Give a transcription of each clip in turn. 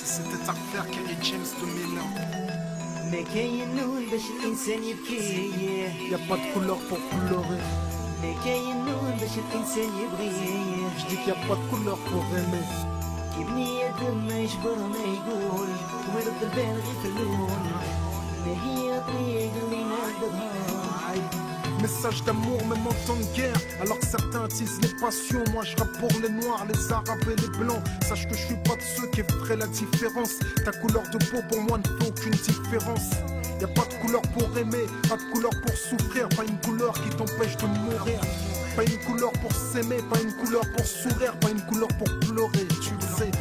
C'était à refaire Kerry James 2001. ما كاين نور باش الانسان يبكي Y'a pas de couleur pour pleurer. ما كاين نور باش الانسان يبغي Je dis qu'il y a pas de couleur pour aimer. كي بني ادم ما يجبر ما يقول ويرد البال غير في اللون ما هي طريق اللي نقدرها Message d'amour même en temps de guerre. Alors que certains attisent les passions, moi je rappe pour les noirs, les arabes et les blancs. Sache que je suis pas de ceux qui feraient la différence. Ta couleur de peau pour moi ne fait aucune différence. Y a pas de couleur pour aimer, pas de couleur pour souffrir, pas une couleur qui t'empêche de mourir. Pas une couleur pour s'aimer, pas une couleur pour sourire, pas une couleur pour pleurer, tu le sais.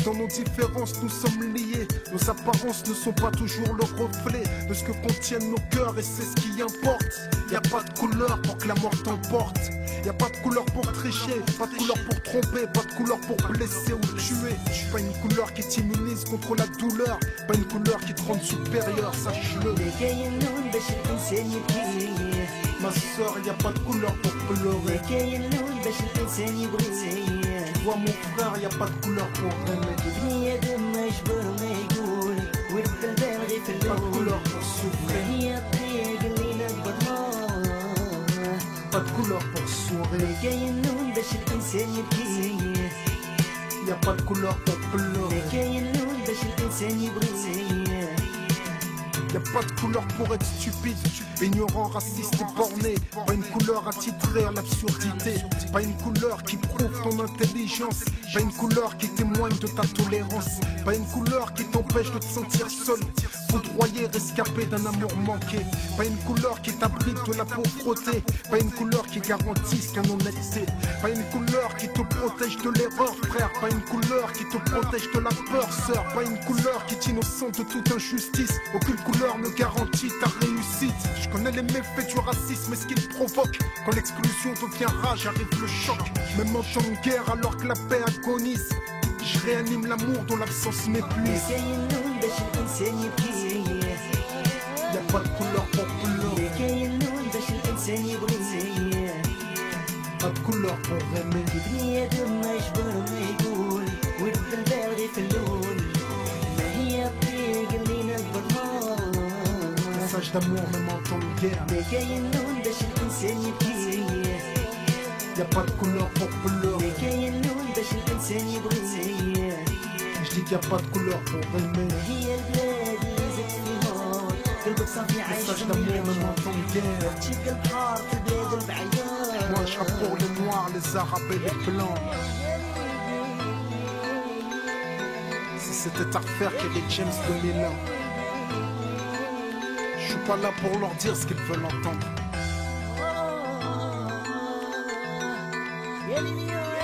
Dans nos différences, nous sommes liés. Nos apparences ne sont pas toujours le reflet de ce que contiennent nos cœurs et c'est ce qui importe. Y a pas de couleur pour que la mort t'emporte. Y a pas de couleur pour tricher, pas de couleur pour tromper, pas de couleur pour blesser ou tuer. Pas une couleur qui t'immunise contre la douleur, pas une couleur qui te rend supérieur, sache-le. ما كاين نور باش الانسان يبكي Ma soeur, y a pas de couleur pour ما pleurer. كاين نور باش الانسان يبغي Vois mon frère, y a pas de couleur pour aimer. بني ادم ما يجبر ما يقول ويرد البال غير في Pas de اللون couleur pour ما souffrir, هي الطريق اللي نقدرها pas de couleur pour sourire. كاين نور باش الانسان يبكي Y a pas de couleur pour pleurer. كاين نور باش الانسان يبغي Y a pas de couleur pour être stupide, ignorant, raciste et borné. Pas une couleur attitrée à l'absurdité. Pas une couleur qui prouve ton intelligence. Pas une couleur qui témoigne de ta tolérance. Pas une couleur qui t'empêche de te sentir seul, foudroyé, rescapé d'un amour manqué. Pas une couleur qui t'abrite de la pauvreté. Pas une couleur qui garantisse qu'un honnêteté. Pas une couleur qui te protège de l'erreur, frère. Pas une couleur qui te protège de la peur, sœur. Pas une couleur qui t'innocente de toute injustice. Aucune couleur ne garantit ta réussite. Je connais les méfaits du racisme et ce qu'il provoque. Quand l'exclusion devient rage, arrive le choc. Même en temps de guerre, alors que la paix agonise, je réanime l'amour dont l'absence m'épuise. كاين نور باش الانسان يبكي Y a pas de couleur pour pleurer, كاين نور باش الانسان يبغي pas de couleur pour aimer. بني ادم ما يجبر ما يقول ويرد البال غير في اللون ما هي الطريق اللي نقدرها Message d'amour même en temps de guerre. ما كاين نور باش الانسان يبكي Y a pas de couleur pour pleurer. ما كاين نور باش الانسان يبغي Je dis qu'il y a pas de couleur pour aimer. هي البلاد اللي زدت فيها قلبك صافي عايش Message d'amour même en temps de guerre. تشق البحر في بلاد البعيدة Moi je rappe pour les noirs, les arabes et les blancs. Si c'était à refaire Kerry James 2001. Je suis pas là pour leur dire ce qu'ils veulent entendre. يا ليلي